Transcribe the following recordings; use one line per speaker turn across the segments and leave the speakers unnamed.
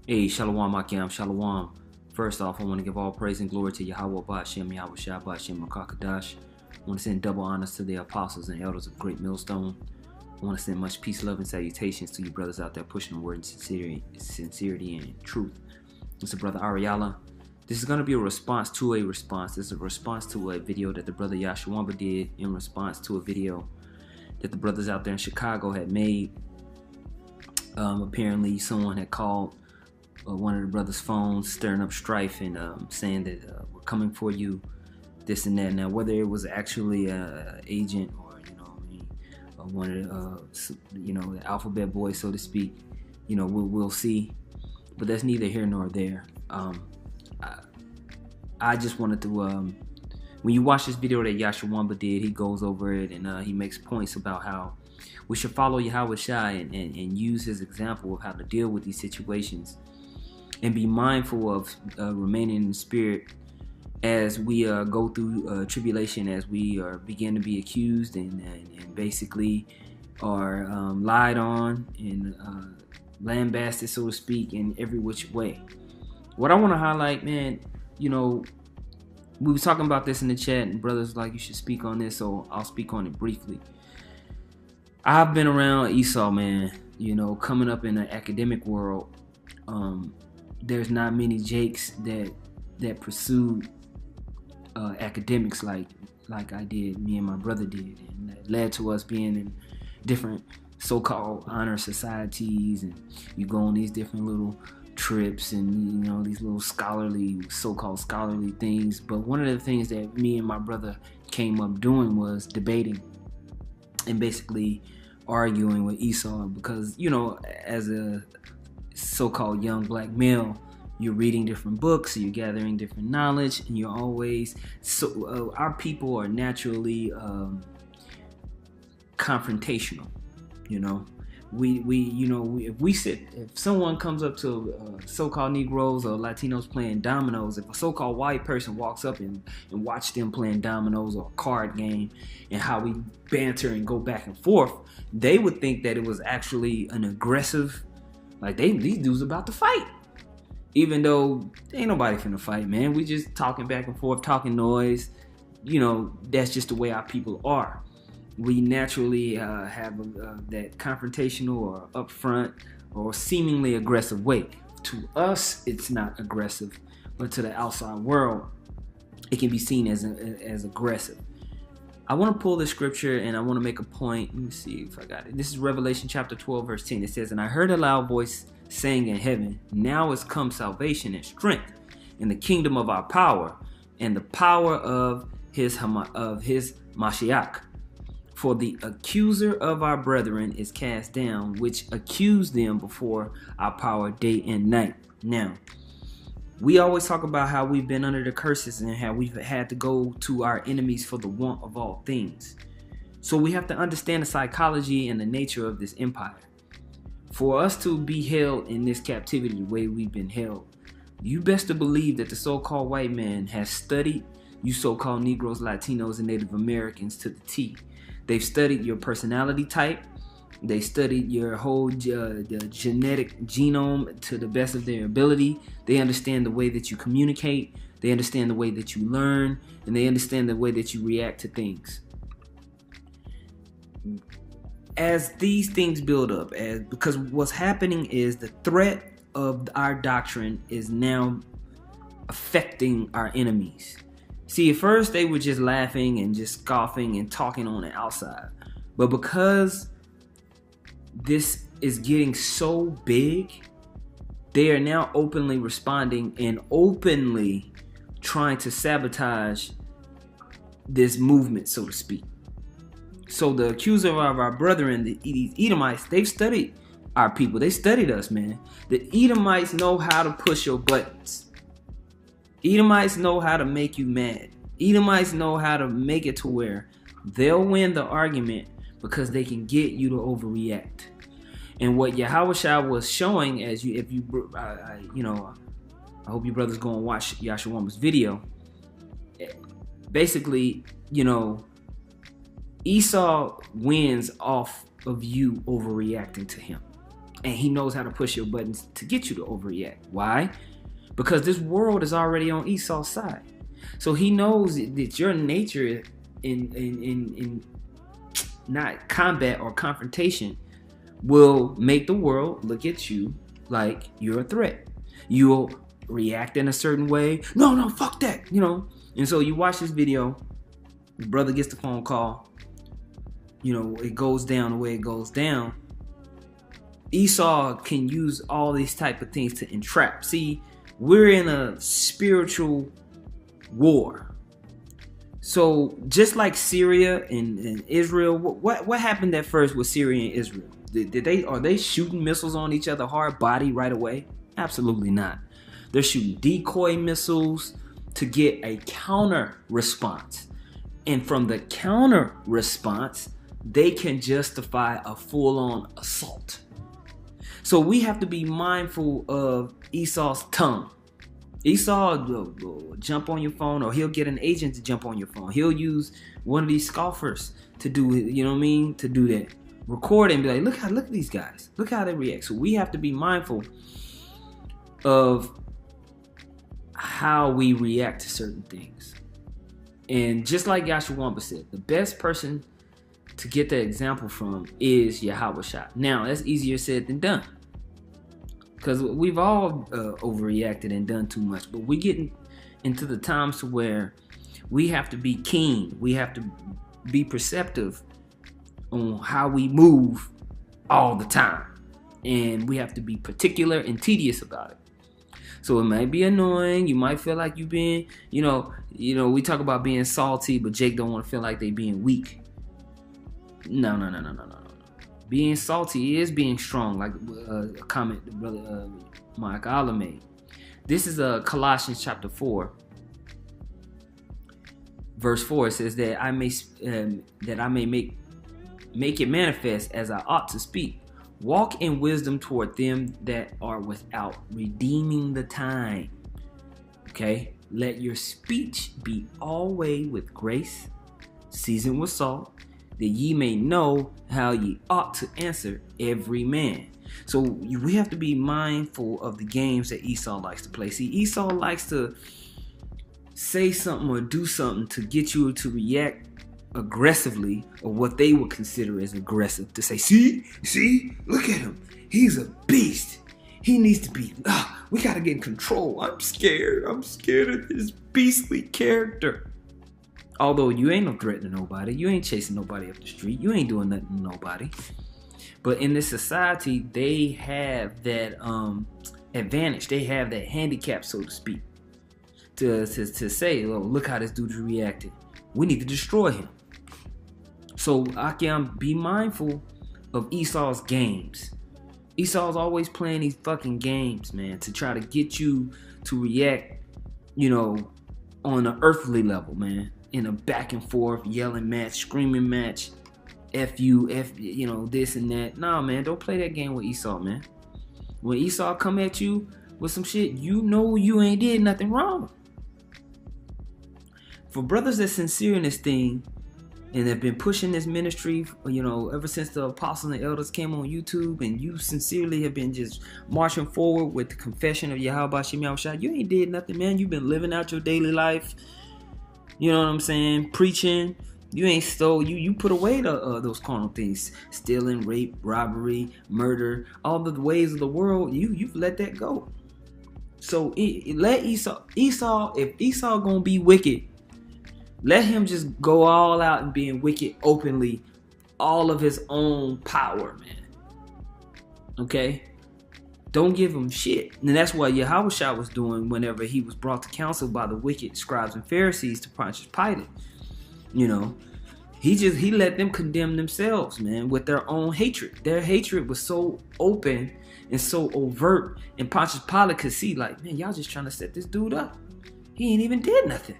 Hey, Shalom, Akim, Shalom. First off, I want to give all praise and glory to Yahawashi, Yahawashi, Makakadash. I want to send double honors to the apostles and elders of Great Millstone. I want to send much peace, love, and salutations to you brothers out there pushing the word in sincerity and truth. It's a brother Ariala. This is going to be a response to a response. This is a response to a video that the brother Yashawamba did in response to a video that the brothers out there in Chicago had made. Apparently, someone had called one of the brothers' phones, stirring up strife and saying that we're coming for you, this and that. Now, whether it was actually an agent or one of the alphabet boys, so to speak, we'll see. But that's neither here nor there. I just wanted to. When you watch this video that Yashawamba did, he goes over it and he makes points about how we should follow Yahawashi and use his example of how to deal with these situations and be mindful of remaining in the spirit as we go through tribulation, as we begin to be accused and basically are lied on and lambasted, so to speak, in every which way. What I want to highlight, man, we were talking about this in the chat, and brothers like you should speak on this, so I'll speak on it briefly. I've been around Esau, man, coming up in the academic world. There's not many Jakes that pursued academics like I did, me and my brother did, and that led to us being in different so-called honor societies, and you go on these different little trips and these little so-called scholarly things. But one of the things that me and my brother came up doing was debating and basically arguing with Esau, because as a so-called young black male, you're reading different books, you're gathering different knowledge, and you're always our people are naturally confrontational. If someone comes up to so-called Negroes or Latinos playing dominoes, if a so-called white person walks up and watch them playing dominoes or a card game and how we banter and go back and forth, they would think that it was actually an aggressive, like these dudes about to fight. Even though ain't nobody finna fight, man. We just talking back and forth, talking noise. That's just the way our people are. We naturally have that confrontational or upfront or seemingly aggressive way. To us, it's not aggressive, but to the outside world, it can be seen as aggressive. I want to pull this scripture and I want to make a point. Let me see if I got it. This is Revelation chapter 12, verse 10. It says, "And I heard a loud voice saying in heaven, now is come salvation and strength in the kingdom of our power and the power of his Mashiach. For the accuser of our brethren is cast down, which accused them before our power day and night." Now, we always talk about how we've been under the curses and how we've had to go to our enemies for the want of all things. So we have to understand the psychology and the nature of this empire. For us to be held in this captivity the way we've been held, you best to believe that the so-called white man has studied you so-called Negroes, Latinos, and Native Americans to the T. They've studied your personality type. They studied your whole the genetic genome to the best of their ability. They understand the way that you communicate. They understand the way that you learn. And they understand the way that you react to things. As these things build up, because what's happening is the threat of our doctrine is now affecting our enemies. See, at first they were just laughing and just scoffing and talking on the outside. But because this is getting so big, they are now openly responding and openly trying to sabotage this movement, so to speak. So the accuser of our brethren, these Edomites, they've studied our people. They studied us, man. The Edomites know how to push your buttons. Edomites know how to make you mad. Edomites know how to make it to where they'll win the argument because they can get you to overreact. And what Yahawashi was showing, I hope you brothers go and watch Yashawamba's video. Basically, Esau wins off of you overreacting to him. And he knows how to push your buttons to get you to overreact. Why? Because this world is already on Esau's side. So he knows that your nature in not combat or confrontation will make the world look at you like you're a threat. You'll react in a certain way. No, fuck that, you know. And so you watch this video, the brother gets the phone call, you know, it goes down the way it goes down. Esau can use all these type of things to entrap. See, we're in a spiritual war. So just like Syria and Israel, what happened at first with Syria and Israel? Are they shooting missiles on each other hard body right away? Absolutely not. They're shooting decoy missiles to get a counter response. And from the counter response, they can justify a full-on assault. So we have to be mindful of Esau's tongue. Esau will jump on your phone, or he'll get an agent to jump on your phone. He'll use one of these scoffers to do it, you know what I mean? To do that. Record and be like, look at these guys. Look how they react. So we have to be mindful of how we react to certain things. And just like Yahawashi said, the best person to get that example from is Yahawashi. Now, that's easier said than done, because we've all overreacted and done too much. But we're getting into the times to where we have to be keen. We have to be perceptive on how we move all the time. And we have to be particular and tedious about it. So it might be annoying. You might feel like you've been, you know, we talk about being salty, but Jake don't want to feel like they being weak. No. Being salty is being strong, like a comment the brother Mike Allah made. This is Colossians chapter 4, verse 4. It says that I may make it manifest as I ought to speak. Walk in wisdom toward them that are without, redeeming the time. Okay? Let your speech be always with grace, seasoned with salt, that ye may know how ye ought to answer every man. So we have to be mindful of the games that Esau likes to play. See, Esau likes to say something or do something to get you to react aggressively, or what they would consider as aggressive, to say, see, look at him. He's a beast. He needs to be, we got to get in control. I'm scared of this beastly character. Although you ain't no threat to nobody. You ain't chasing nobody up the street. You ain't doing nothing to nobody. But in this society, they have that advantage. They have that handicap, so to speak, to say, oh, look how this dude reacted. We need to destroy him. So, Akiam, be mindful of Esau's games. Esau's always playing these fucking games, man, to try to get you to react, you know, on an earthly level, man. In a back and forth, yelling match, screaming match, F you, you know, this and that. Nah, man, don't play that game with Esau, man. When Esau come at you with some shit, you know you ain't did nothing wrong. For brothers that's sincere in this thing and have been pushing this ministry, you know, ever since the apostles and elders came on YouTube, and you sincerely have been just marching forward with the confession of Yahawashi, you ain't did nothing, man. You've been living out your daily life. You know what I'm saying? Preaching. You ain't stole. You put away those carnal things. Stealing, rape, robbery, murder. All the ways of the world, you've let that go. So let Esau, if Esau gonna be wicked, let him just go all out and being wicked openly, all of his own power, man. Okay? Don't give him shit. And that's what Yahawashi was doing whenever he was brought to counsel by the wicked scribes and Pharisees to Pontius Pilate. You know, he let them condemn themselves, man, with their own hatred. Their hatred was so open and so overt, and Pontius Pilate could see, like, man, y'all just trying to set this dude up. He ain't even did nothing.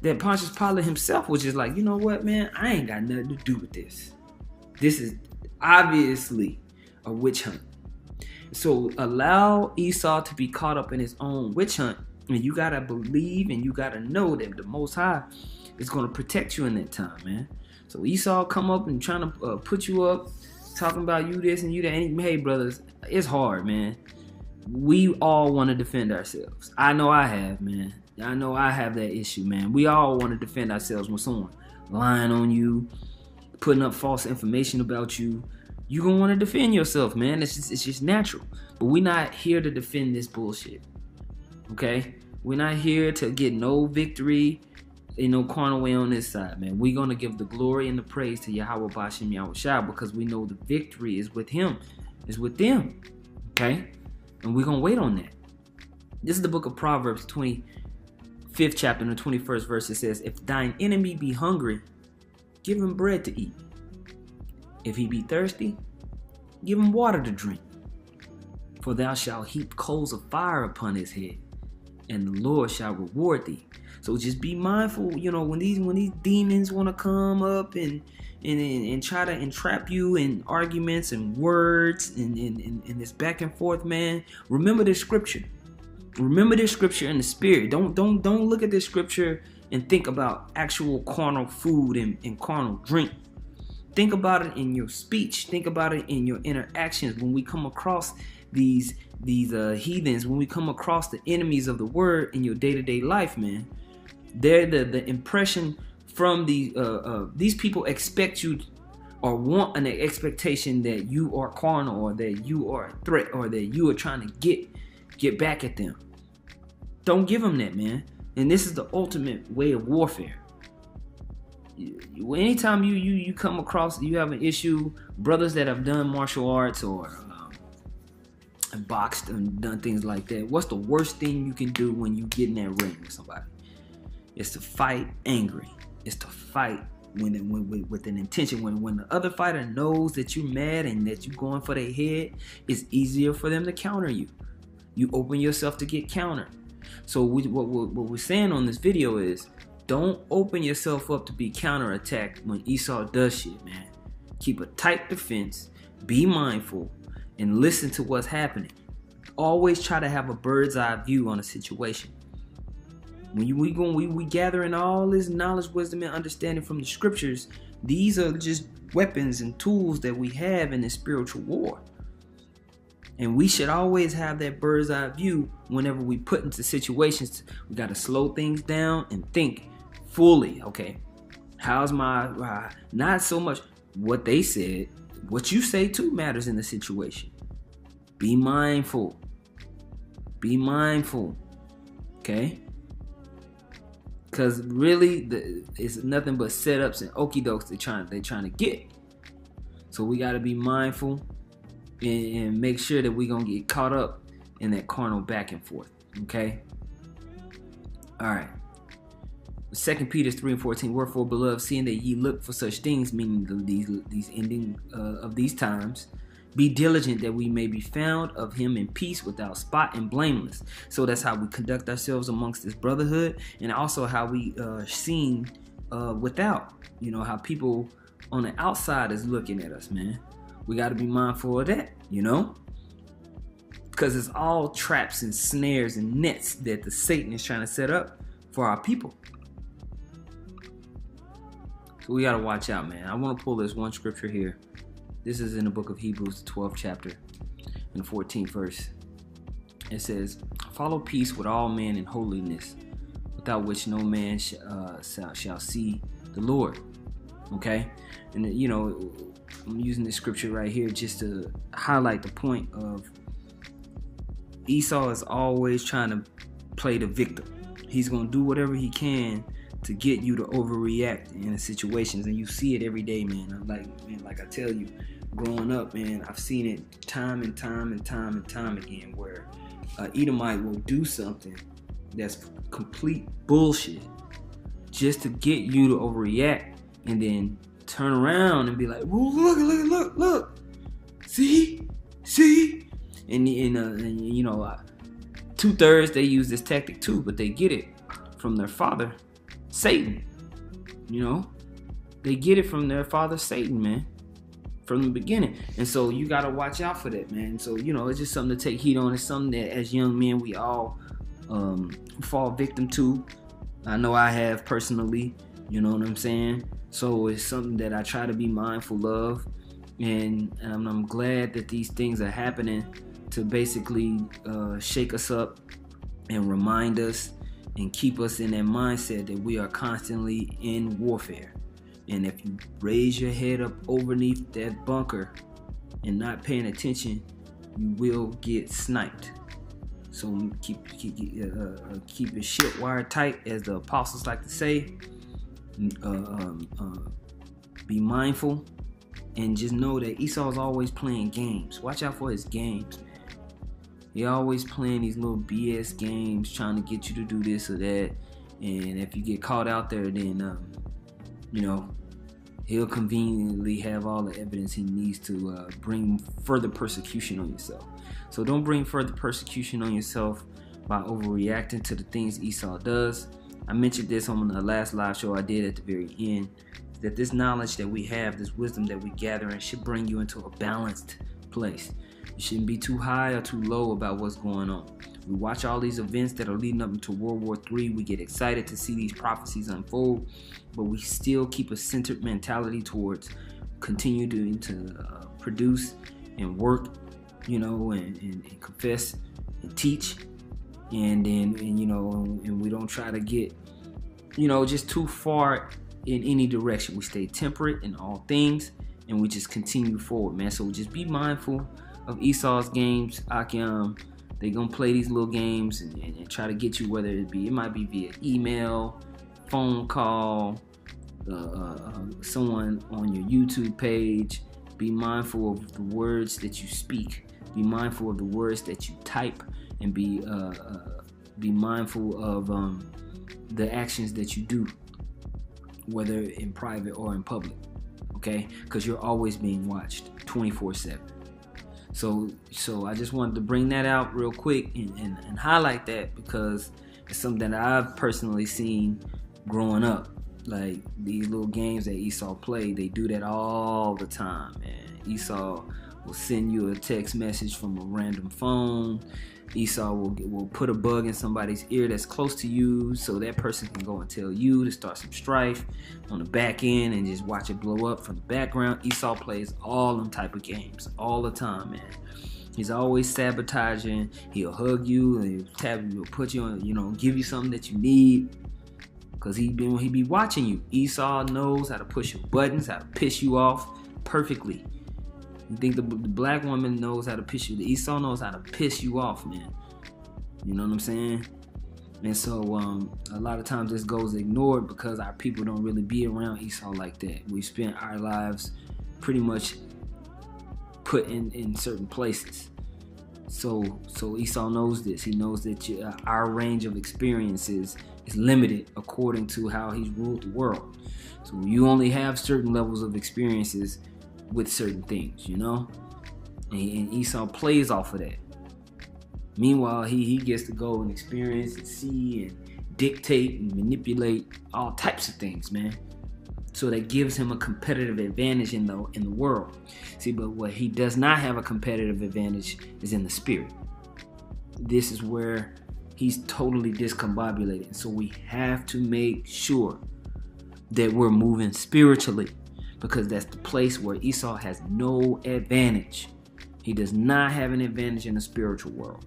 That Pontius Pilate himself was just like, you know what, man, I ain't got nothing to do with this. This is obviously a witch hunt. So allow Esau to be caught up in his own witch hunt. And you got to believe and you got to know that the Most High is going to protect you in that time, man. So Esau come up and trying to put you up, talking about you this and you that. And, hey, brothers, it's hard, man. We all want to defend ourselves. I know I have, man. I know I have that issue, man. We all want to defend ourselves when someone lying on you, putting up false information about you. You're going to want to defend yourself, man. It's just natural. But we're not here to defend this bullshit. Okay? We're not here to get no victory in no carnal way on this side, man. We're going to give the glory and the praise to Yahawashi and Yahawashi because we know the victory is with him. It's with them. Okay? And we're going to wait on that. This is the book of Proverbs, 25th chapter, and the 21st verse. It says, if thine enemy be hungry, give him bread to eat. If he be thirsty, give him water to drink. For thou shalt heap coals of fire upon his head, and the Lord shall reward thee. So just be mindful, when these demons want to come up and try to entrap you in arguments and words and this back and forth, man. Remember this scripture. Remember this scripture in the spirit. Don't look at this scripture and think about actual carnal food and carnal drink. Think about it in your speech. Think about it in your interactions when we come across these heathens, when we come across the enemies of the word in your day-to-day life, man. They're the impression from these people expect you or want an expectation that you are carnal or that you are a threat or that you are trying to get back at them. Don't give them that, man. And this is the ultimate way of warfare. Anytime you come across, you have an issue, brothers that have done martial arts or boxed and done things like that, what's the worst thing you can do when you get in that ring with somebody? It's to fight angry. It's to fight with an intention. When the other fighter knows that you're mad and that you're going for their head, it's easier for them to counter you. You open yourself to get countered. So what we're saying on this video is, don't open yourself up to be counterattacked when Esau does shit, man. Keep a tight defense, be mindful, and listen to what's happening. Always try to have a bird's eye view on a situation. When we gathering all this knowledge, wisdom, and understanding from the scriptures, these are just weapons and tools that we have in this spiritual war. And we should always have that bird's eye view whenever we put into situations. We got to slow things down and think fully. Okay, how's my, not so much what they said, what you say too matters in the situation. Be mindful. Be mindful. Okay? Because really, it's nothing but setups and okie dokes they're trying to get. So we got to be mindful and make sure that we're going to get caught up in that carnal back and forth. Okay? All right. 2 Peter 3:14, wherefore, beloved, seeing that ye look for such things, meaning these ending of these times, be diligent that we may be found of him in peace, without spot and blameless. So that's how we conduct ourselves amongst this brotherhood, and also how we seen without. How people on the outside is looking at us, man. We got to be mindful of that, because it's all traps and snares and nets that the Satan is trying to set up for our people. So we got to watch out, man. I want to pull this one scripture here. This is in the book of Hebrews, the 12th chapter, and the 14th verse. It says, follow peace with all men and holiness, without which no man shall see the Lord. Okay? And, I'm using this scripture right here just to highlight the point of Esau is always trying to play the victim. He's going to do whatever he can to get you to overreact in situations, and you see it every day, man. Like I tell you, growing up, man, I've seen it time and time again, where Edomite will do something that's complete bullshit just to get you to overreact, and then turn around and be like, "Whoa, look, see," and 2/3 they use this tactic too, but they get it from their father, Satan. They get it from their father, Satan, man, from the beginning. And so you got to watch out for that, man. So, it's just something to take heed on. It's something that as young men, we all fall victim to. I know I have personally, you know what I'm saying? So it's something that I try to be mindful of. and I'm glad that these things are happening to basically shake us up and remind us and keep us in that mindset that we are constantly in warfare. And if you raise your head up underneath that bunker and not paying attention, you will get sniped. So keep your shit wired tight, as the apostles like to say. Be mindful, and just know that Esau's always playing games. Watch out for his games, man. He always playing these little BS games, trying to get you to do this or that. And if you get caught out there, then he'll conveniently have all the evidence he needs to bring further persecution on yourself. So don't bring further persecution on yourself by overreacting to the things Esau does. I mentioned this on the last live show I did at the very end, that this knowledge that we have, this wisdom that we gather, and should bring you into a balanced place. You shouldn't be too high or too low about what's going on. We watch all these events that are leading up into World War III. We get excited to see these prophecies unfold, but we still keep a centered mentality towards continue to produce and work, and confess and teach, and we don't try to get, just too far in any direction. We stay temperate in all things, and we just continue forward, man. So just be mindful of Esau's games. They gonna play these little games and try to get you, whether it might be via email, phone call, someone on your YouTube page. Be mindful of the words that you speak. Be mindful of the words that you type, and be mindful of the actions that you do, whether in private or in public. Okay, because you're always being watched 24/7. So I just wanted to bring that out real quick and highlight that, because it's something that I've personally seen growing up. Like these little games that Esau played, they do that all the time, man. Esau will send you a text message from a random phone. Esau will put a bug in somebody's ear that's close to you, so that person can go and tell you to start some strife on the back end and just watch it blow up from the background. Esau plays all them type of games all the time, man. He's always sabotaging. He'll hug you and he'll put you on, give you something that you need, because he be watching you. Esau knows how to push your buttons, how to piss you off perfectly. You think the black woman knows how to piss you? The Esau knows how to piss you off, man. You know what I'm saying? And so a lot of times this goes ignored because our people don't really be around Esau like that. We spend our lives pretty much put in certain places. So Esau knows this. He knows that our range of experiences is limited according to how he's ruled the world. So you only have certain levels of experiences with certain things, and Esau plays off of that. Meanwhile, he gets to go and experience and see and dictate and manipulate all types of things, man. So that gives him a competitive advantage in the world. See, but what he does not have a competitive advantage is in the spirit. This is where he's totally discombobulated. So we have to make sure that we're moving spiritually, because that's the place where Esau has no advantage. He does not have an advantage in the spiritual world.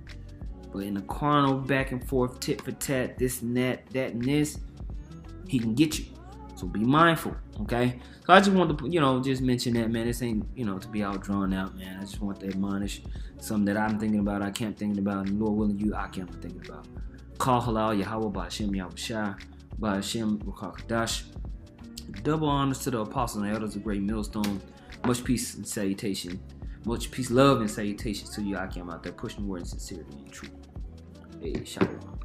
But in the carnal, back and forth, tit for tat, this and that and this, he can get you. So be mindful, okay? So I just wanted to, just mention that, man. This ain't, to be all drawn out, man. I just want to admonish something that I'm thinking about, I kept thinking about, and Lord willing, I kept thinking about. Call halal, Yahweh, Ba'ashem, Yahawashi, Ba'ashem, Wakakadash. Double honors to the apostles and elders of Great Millstone. Much peace and salutation. Much peace, love, and salutations to you, Akim, out there pushing words in sincerity and truth. Hey, shalom.